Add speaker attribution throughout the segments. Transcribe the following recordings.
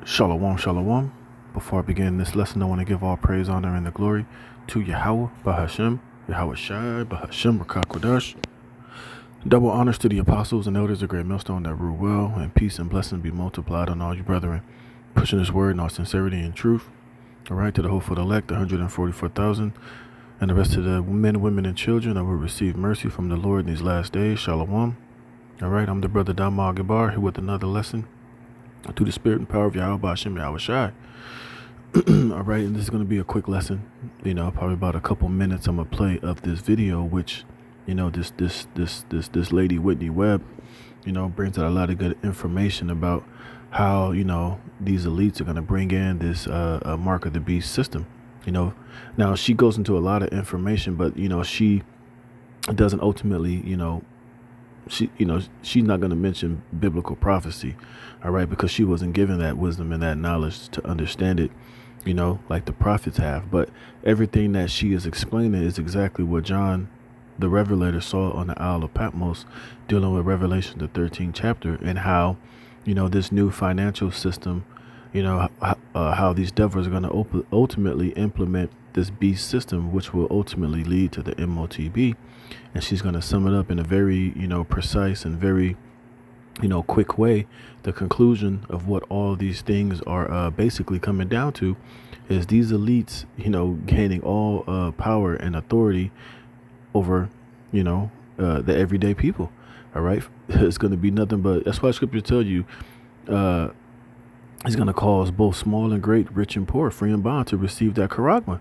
Speaker 1: Shalom, shalom. Before I begin this lesson, I want to give all praise, honor, and the glory to Yahweh, Bahashem, Yahweh Shai, Bahashem, Rakakwadash. Double honors to the apostles and elders, a great millstone that rule well, and peace and blessing be multiplied on all you brethren, pushing this word in all sincerity and truth. All right, to the hopeful elect, 144,000, and the rest of the men, women, and children that will receive mercy from the Lord in these last days. Shalom. All right, I'm the brother Damal Gabar here with another lesson through the spirit and power of Yahweh Bahashem, Yahweh Shai. All right, and this is going to be a quick lesson, probably about a couple minutes I'm going to play of this video, which, this lady, Whitney Webb, brings out a lot of good information about how, these elites are going to bring in this Mark of the Beast system. Now she goes into a lot of information, but, she doesn't ultimately, she's not going to mention biblical prophecy, all right, because she wasn't given that wisdom and that knowledge to understand it, like the prophets have. But everything that she is explaining is exactly what John the Revelator saw on the Isle of Patmos, dealing with Revelation, the 13th chapter, and how, this new financial system, how these devils are going to ultimately implement this beast system, which will ultimately lead to the MOTB. And she's going to sum it up in a very, precise and very, quick way. The conclusion of what all these things are basically coming down to is these elites, gaining all power and authority over, the everyday people. All right. It's going to be nothing but, that's why scripture tells you, it's going to cause both small and great, rich and poor, free and bond to receive that charagma.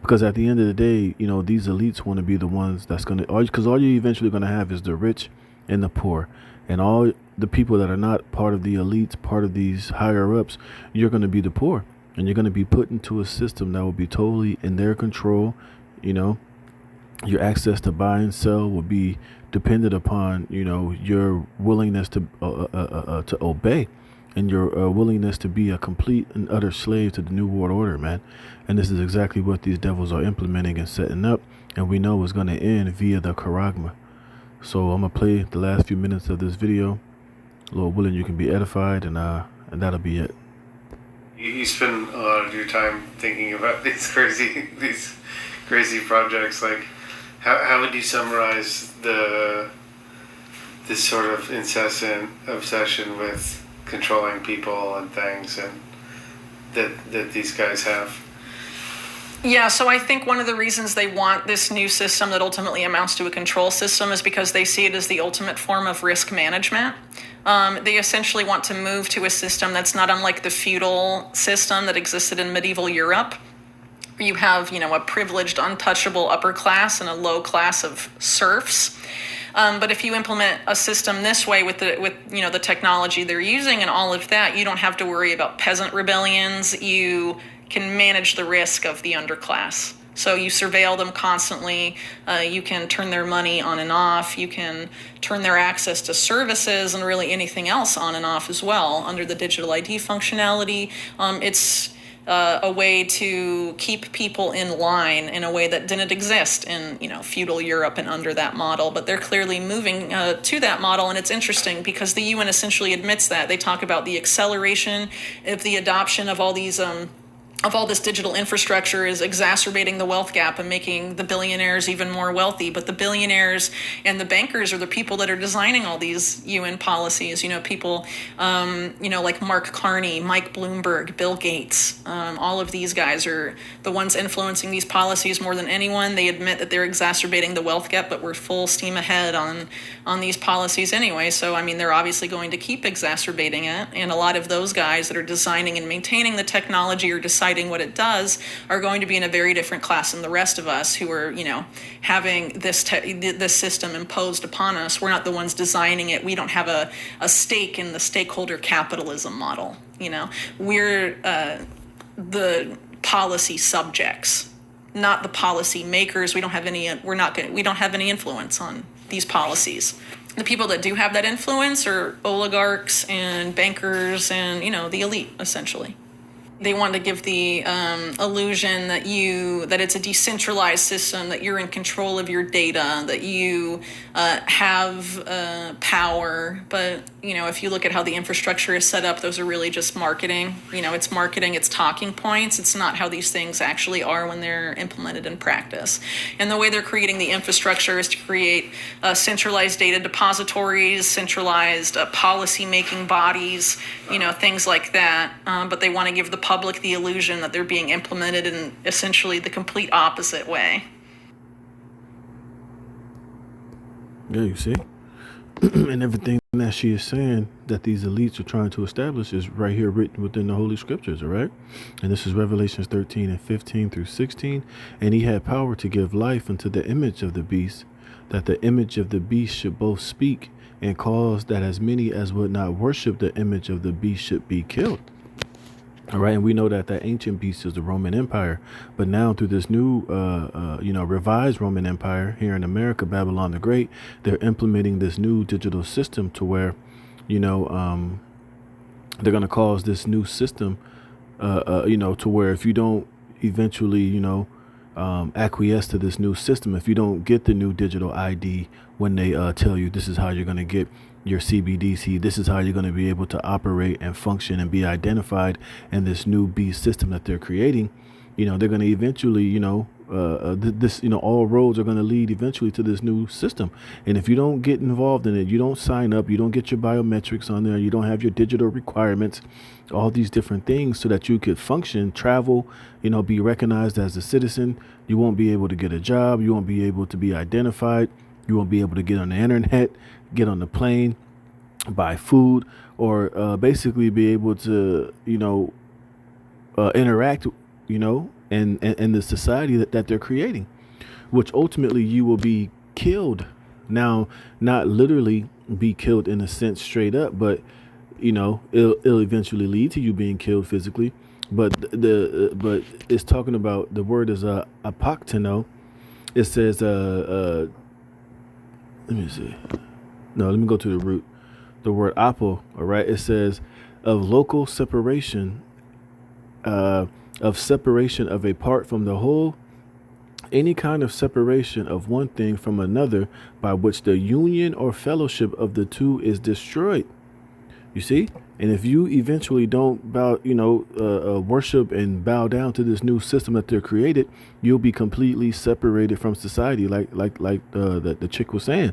Speaker 1: Because at the end of the day, these elites want to be the ones that's going to, because all you're eventually going to have is the rich and the poor. And all the people that are not part of the elites, part of these higher ups, you're going to be the poor. And you're going to be put into a system that will be totally in their control. Your access to buy and sell will be dependent upon, your willingness to obey. And your willingness to be a complete and utter slave to the New World Order, man. And this is exactly what these devils are implementing and setting up. And we know it's going to end via the charagma. So I'm going to play the last few minutes of this video. Lord willing, you can be edified, and that'll be it.
Speaker 2: You spend a lot of your time thinking about these crazy projects. Like, how would you summarize this sort of incessant obsession with controlling people and things, and that these guys have?
Speaker 3: Yeah, so I think one of the reasons they want this new system that ultimately amounts to a control system is because they see it as the ultimate form of risk management. They essentially want to move to a system that's not unlike the feudal system that existed in medieval Europe. You have, a privileged, untouchable upper class and a low class of serfs. But if you implement a system this way with the technology they're using and all of that, you don't have to worry about peasant rebellions. You can manage the risk of the underclass. So you surveil them constantly. You can turn their money on and off. You can turn their access to services and really anything else on and off as well under the digital ID functionality. It's a way to keep people in line in a way that didn't exist in, feudal Europe and under that model. But they're clearly moving to that model. And it's interesting because the UN essentially admits that. They talk about the acceleration of the adoption of all these of all this digital infrastructure is exacerbating the wealth gap and making the billionaires even more wealthy. But the billionaires and the bankers are the people that are designing all these UN policies. People, like Mark Carney, Mike Bloomberg, Bill Gates. All of these guys are the ones influencing these policies more than anyone. They admit that they're exacerbating the wealth gap, but we're full steam ahead on these policies anyway. So, they're obviously going to keep exacerbating it. And a lot of those guys that are designing and maintaining the technology or deciding what it does are going to be in a very different class than the rest of us who are, having this system imposed upon us. We're not the ones designing it. We don't have a stake in the stakeholder capitalism model. We're the policy subjects, not the policy makers. We don't have any influence on these policies. The people that do have that influence are oligarchs and bankers and, the elite, essentially. they want to give the illusion that it's a decentralized system, that you're in control of your data, that you have power. But if you look at how the infrastructure is set up, those are really just marketing. It's marketing, it's talking points. It's not how these things actually are when they're implemented in practice. And the way they're creating the infrastructure is to create centralized data depositories, centralized policy-making bodies, things like that. But they want to give the public the illusion that they're being implemented in essentially the complete opposite way.
Speaker 1: Yeah, you see? And everything that she is saying that these elites are trying to establish is right here written within the Holy Scriptures, all right? And this is Revelations 13 and 15 through 16. And he had power to give life unto the image of the beast, that the image of the beast should both speak and cause that as many as would not worship the image of the beast should be killed. All right, and we know that that ancient beast is the Roman Empire, but now through this new, revised Roman Empire here in America, Babylon the Great, they're implementing this new digital system to where, they're going to cause this new system, to where if you don't eventually, acquiesce to this new system, if you don't get the new digital ID when they tell you this is how you're going to get your CBDC, this is how you're going to be able to operate and function and be identified in this new beast system that they're creating, they're going to eventually, all roads are going to lead eventually to this new system. And if you don't get involved in it, you don't sign up, you don't get your biometrics on there, you don't have your digital requirements, all these different things so that you could function, travel, be recognized as a citizen, you won't be able to get a job, you won't be able to be identified, you won't be able to get on the internet, get on the plane, buy food, or basically be able to, interact, in the society that they're creating, which ultimately you will be killed. Now, not literally be killed in a sense straight up, but, it'll eventually lead to you being killed physically. But but it's talking about, the word is apokteno. It says, let me see. No, let me go to the root. The word apo, all right? It says of local separation, of separation of a part from the whole, any kind of separation of one thing from another by which the union or fellowship of the two is destroyed. You see? And if you eventually don't worship and bow down to this new system that they're created, you'll be completely separated from society, like the chick was saying.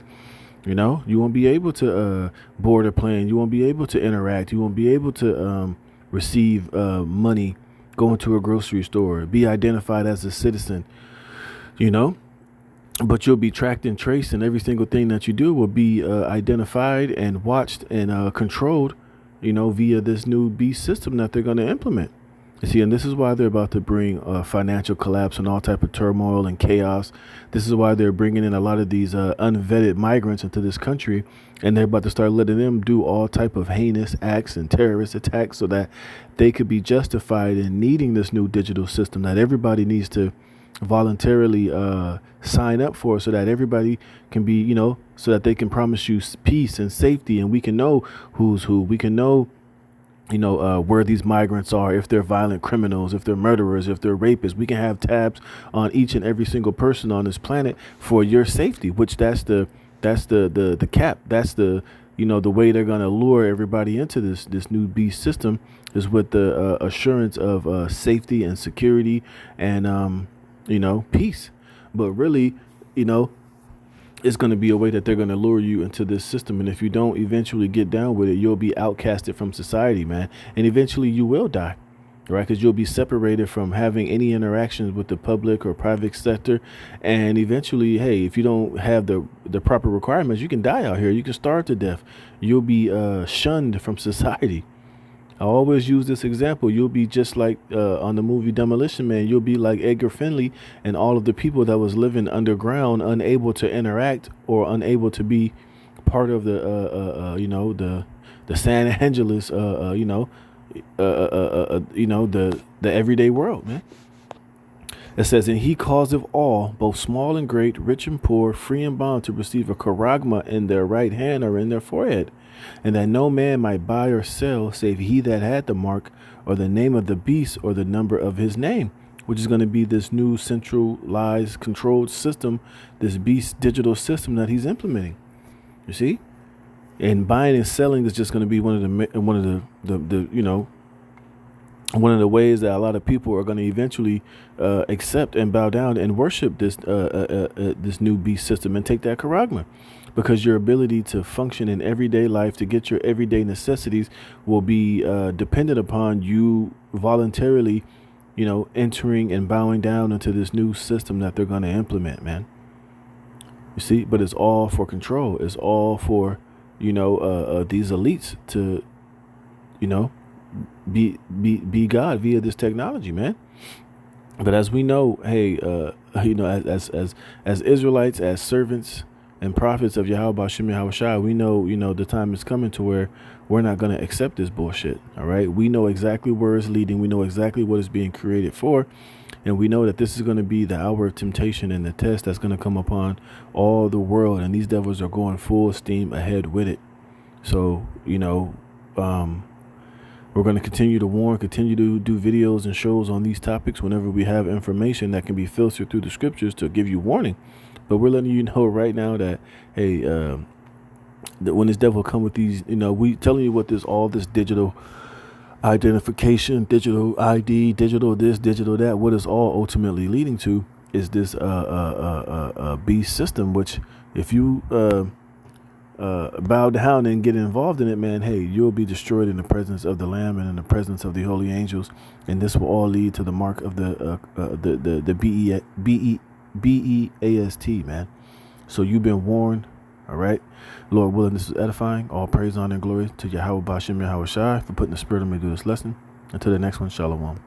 Speaker 1: You won't be able to board a plane. You won't be able to interact. You won't be able to receive money, go into a grocery store, be identified as a citizen, but you'll be tracked and traced, and every single thing that you do will be identified and watched and controlled, via this new beast system that they're going to implement. You see, and this is why they're about to bring financial collapse and all type of turmoil and chaos. This is why they're bringing in a lot of these unvetted migrants into this country, and they're about to start letting them do all type of heinous acts and terrorist attacks so that they could be justified in needing this new digital system that everybody needs to voluntarily sign up for, so that everybody can be, so that they can promise you peace and safety, and we can know who's who. We can know where these migrants are, if they're violent criminals, if they're murderers, if they're rapists. We can have tabs on each and every single person on this planet for your safety, which that's the cap. That's the way they're going to lure everybody into this new beast system, is with the assurance of safety and security and, peace. But really, it's going to be a way that they're going to lure you into this system. And if you don't eventually get down with it, you'll be outcasted from society, man. And eventually you will die, right? Because you'll be separated from having any interactions with the public or private sector. And eventually, hey, if you don't have the proper requirements, you can die out here. You can starve to death. You'll be shunned from society. I always use this example. You'll be just like on the movie Demolition Man. You'll be like Edgar Finley and all of the people that was living underground, unable to interact or unable to be part of the San Angeles, the everyday world, man. It says, and he causeth all, both small and great, rich and poor, free and bond, to receive a charagma in their right hand or in their forehead. And that no man might buy or sell save he that had the mark or the name of the beast or the number of his name, which is going to be this new centralized controlled system, this beast digital system that he's implementing. You see? And buying and selling is just going to be one of the ways that a lot of people are going to eventually accept and bow down and worship this new beast system and take that charagma, because your ability to function in everyday life, to get your everyday necessities, will be dependent upon you voluntarily, entering and bowing down into this new system that they're going to implement, man. You see, but it's all for control. It's all for these elites to, be God via this technology, man. But as we know, hey, as Israelites, as servants and prophets of Yahweh Ba'ashem Yahweh Shai, we know, the time is coming to where we're not going to accept this bullshit. All right. We know exactly where it's leading. We know exactly what it's being created for. And we know that this is going to be the hour of temptation and the test that's going to come upon all the world. And these devils are going full steam ahead with it. So, we're going to continue to warn, continue to do videos and shows on these topics whenever we have information that can be filtered through the scriptures to give you warning. But we're letting you know right now that, hey, that when this devil come with these, we telling you what all this digital identification, digital ID, digital this, digital that, what it's all ultimately leading to is this beast system, which if you bow down and get involved in it, man, hey, you'll be destroyed in the presence of the Lamb and in the presence of the holy angels, and this will all lead to the mark of the BEAST, man. So you've been warned. All right, Lord willing, this is edifying. All praise, honor, and glory to Yahweh Ba'ashem Yahweh Shai for putting the spirit on me to do this lesson. Until the next one, shalom.